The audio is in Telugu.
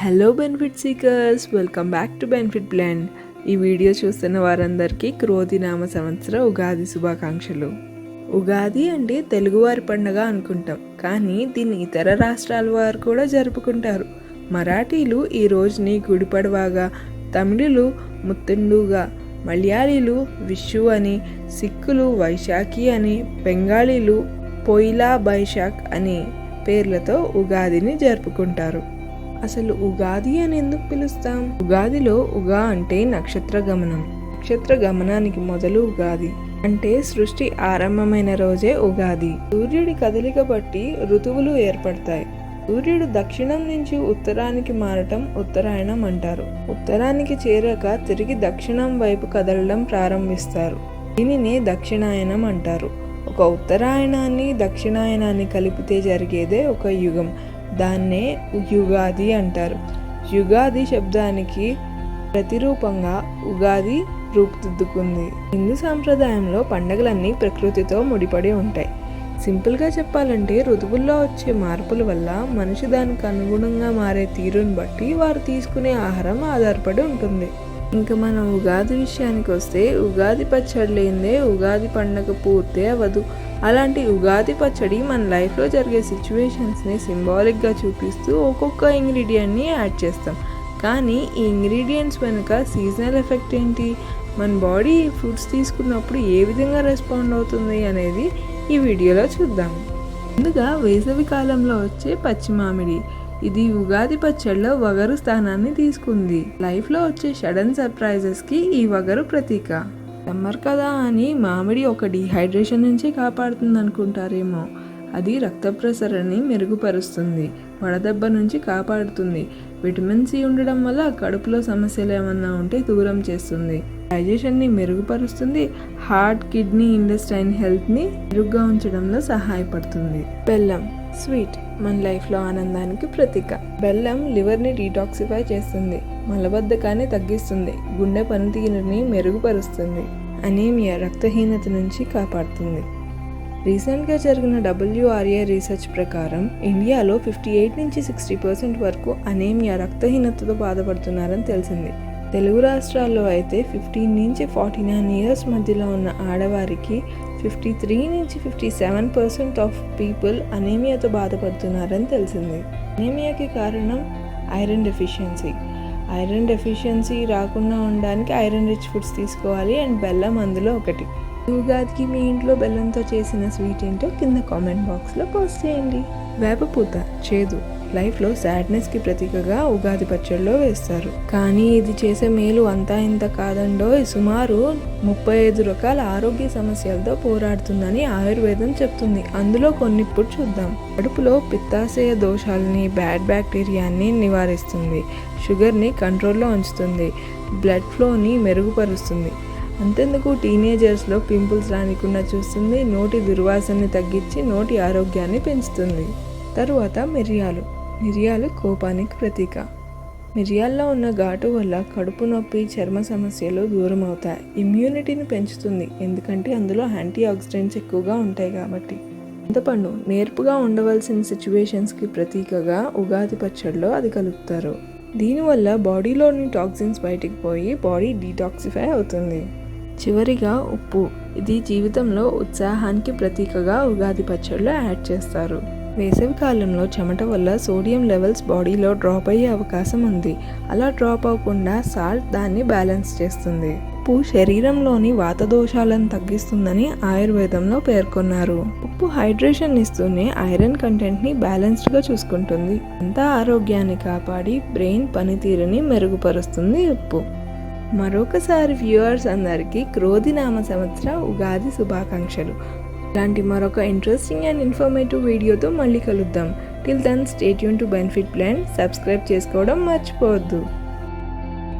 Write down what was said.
Hello benefit seekers, welcome back to benefit blend. ఈ వీడియో చూస్తున్న వారందరికీ క్రోధినామ సంవత్సర ఉగాది శుభాకాంక్షలు. ఉగాది అంటే తెలుగువారి పండుగ అనుకుంటాం, కానీ దీన్ని ఇతర రాష్ట్రాల వారు కూడా జరుపుకుంటారు. మరాఠీలు ఈ రోజుని గుడిపడవాగా, తమిళులు ముత్తండుగా, మలయాళీలు విషు అని, సిక్కులు వైశాఖి అని, బెంగాలీలు పొయిలా బైశాఖ్ అని పేర్లతో ఉగాదిని జరుపుకుంటారు. అసలు ఉగాది అని ఎందుకు పిలుస్తాం? ఉగాదిలో ఉగా అంటే నక్షత్ర గమనం. నక్షత్ర గమనానికి మొదలు ఉగాది అంటే సృష్టి ఆరంభమైన రోజే ఉగాది. సూర్యుడి కదలిక బట్టి ఋతువులు ఏర్పడతాయి. సూర్యుడు దక్షిణం నుంచి ఉత్తరానికి మారటం ఉత్తరాయణం అంటారు. ఉత్తరానికి చేరాక తిరిగి దక్షిణం వైపు కదలడం ప్రారంభిస్తారు. దీనినే దక్షిణాయనం అంటారు. ఒక ఉత్తరాయణాన్ని దక్షిణాయనాన్ని కలిపితే జరిగేదే ఒక యుగం. దాన్నే యుగాది అంటారు. యుగాది శబ్దానికి ప్రతిరూపంగా ఉగాది రూపుదిద్దుకుంది. హిందూ సాంప్రదాయంలో పండుగలన్నీ ప్రకృతితో ముడిపడి ఉంటాయి. సింపుల్గా చెప్పాలంటే ఋతువుల్లో వచ్చే మార్పుల వల్ల మనిషి దానికి అనుగుణంగా మారే తీరుని బట్టి వారు తీసుకునే ఆహారం ఆధారపడి ఉంటుంది. ఇంకా మనం ఉగాది విషయానికి వస్తే, ఉగాది పచ్చడి లేనిదే ఉగాది పండుగ పూర్తి అవ్వదు. అలాంటి ఉగాది పచ్చడి మన లైఫ్లో జరిగే సిచ్యువేషన్స్ని సింబాలిక్గా చూపిస్తూ ఒక్కొక్క ఇంగ్రీడియంట్ని యాడ్ చేస్తాం. కానీ ఈ ఇంగ్రీడియంట్స్ వెనుక సీజనల్ ఎఫెక్ట్ ఏంటి, మన బాడీ ఫుడ్స్ తీసుకున్నప్పుడు ఏ విధంగా రెస్పాండ్ అవుతుంది అనేది ఈ వీడియోలో చూద్దాం. ముందుగా వేసవి కాలంలో వచ్చే పచ్చి మామిడి. ఇది ఉగాది పచ్చడిలో వగరు స్థానాన్ని తీసుకుంది. లైఫ్లో వచ్చే సడన్ సర్ప్రైజెస్కి ఈ వగరు ప్రతీక. సమ్మర్ కదా అని మామిడి ఒక డీహైడ్రేషన్ నుంచి కాపాడుతుంది అనుకుంటారేమో. అది రక్త ప్రసరణని మెరుగుపరుస్తుంది, వడదెబ్బ నుంచి కాపాడుతుంది. విటమిన్ సి ఉండడం వల్ల కడుపులో సమస్యలు ఏమన్నా ఉంటే దూరం చేస్తుంది, డైజెషన్ని మెరుగుపరుస్తుంది, హార్ట్, కిడ్నీ, ఇంటెస్టైన్ హెల్త్ని మెరుగ్గా ఉంచడంలో సహాయపడుతుంది. బెల్లం స్వీట్ మన లైఫ్లో ఆనందానికి ప్రతీక. బెల్లం లివర్ని డీటాక్సిఫై చేస్తుంది, మలబద్ధకాన్ని తగ్గిస్తుంది, గుండె పనితీరుని మెరుగుపరుస్తుంది, అనీమియా రక్తహీనత నుంచి కాపాడుతుంది. రీసెంట్గా జరిగిన WRA రీసెర్చ్ ప్రకారం ఇండియాలో 58 నుంచి 60% వరకు అనీమియా రక్తహీనతతో బాధపడుతున్నారని తెలిసింది. తెలుగు రాష్ట్రాల్లో అయితే 15 నుంచి 49 ఇయర్స్ మధ్యలో ఉన్న ఆడవారికి 53 నుంచి 57% ఆఫ్ పీపుల్ అనీమియాతో బాధపడుతున్నారని తెలిసింది. అనీమియాకి కారణం ఐరన్ డెఫిషియన్సీ. ఐరన్ డెఫిషియన్సీ రాకుండా ఉండడానికి ఐరన్ రిచ్ ఫుడ్స్ తీసుకోవాలి, అండ్ బెల్లం అందులో ఒకటి. ఉగాదికి మీ ఇంట్లో బెల్లంతో చేసిన స్వీట్ ఏంటో కింద కామెంట్ బాక్స్లో పోస్ట్ చేయండి. వేపపూత చేదు, లైఫ్లో సాడ్నెస్కి ప్రతీకగా ఉగాది పచ్చడిలో వేస్తారు. కానీ ఇది చేసే మేలు అంతా ఇంత కాదండో. సుమారు 35 రకాల ఆరోగ్య సమస్యలతో పోరాడుతుందని ఆయుర్వేదం చెప్తుంది. అందులో కొన్ని ఇప్పుడు చూద్దాం. కడుపులో పిత్తాశయ దోషాలని, బ్యాడ్ బ్యాక్టీరియాని నివారిస్తుంది, షుగర్ని కంట్రోల్లో ఉంచుతుంది, బ్లడ్ ఫ్లోని మెరుగుపరుస్తుంది. అంతెందుకు టీనేజర్స్లో పింపుల్స్ రానికుండా చూస్తుంది, నోటి దుర్వాసనని తగ్గించి నోటి ఆరోగ్యాన్ని పెంచుతుంది. తరువాత మిరియాలు కోపానికి ప్రతీక. మిరియాల్లో ఉన్న ఘాటు వల్ల కడుపు నొప్పి, చర్మ సమస్యలు దూరం అవుతాయి. ఇమ్యూనిటీని పెంచుతుంది, ఎందుకంటే అందులో యాంటీ ఆక్సిడెంట్స్ ఎక్కువగా ఉంటాయి కాబట్టి. చింతపండు నేర్పుగా ఉండవలసిన సిచ్యువేషన్స్కి ప్రతీకగా ఉగాది పచ్చడిలో అది కలుపుతారు. దీనివల్ల బాడీలోని టాక్సిన్స్ బయటికి పోయి బాడీ డీటాక్సిఫై అవుతుంది. చివరిగా ఉప్పు. ఇది జీవితంలో ఉత్సాహానికి ప్రతీకగా ఉగాది పచ్చడిలో యాడ్ చేస్తారు. వేసవి కాలంలో చెమట వల్ల సోడియం లెవెల్స్ బాడీలో డ్రాప్ అయ్యే అవకాశం ఉంది. అలా డ్రాప్ అవ్వకుండా సాల్ట్ దాన్ని బ్యాలెన్స్ చేస్తుంది. ఉప్పు శరీరంలోని వాత దోషాలను తగ్గిస్తుందని ఆయుర్వేదంలో పేర్కొన్నారు. ఉప్పు హైడ్రేషన్ ఇస్తూనే ఐరన్ కంటెంట్ని బ్యాలెన్స్డ్గా చూసుకుంటుంది. అంతా ఆరోగ్యాన్ని కాపాడి బ్రెయిన్ పనితీరుని మెరుగుపరుస్తుంది ఉప్పు. మరొకసారి వ్యూవర్స్ అందరికీ క్రోధినామ సంవత్సర ఉగాది శుభాకాంక్షలు. ఇలాంటి మరొక ఇంట్రెస్టింగ్ అండ్ ఇన్ఫర్మేటివ్ వీడియోతో మళ్ళీ కలుద్దాం. Till then stay tune to benefit blend. Subscribe చేసుకోవడం మర్చిపోవద్దు.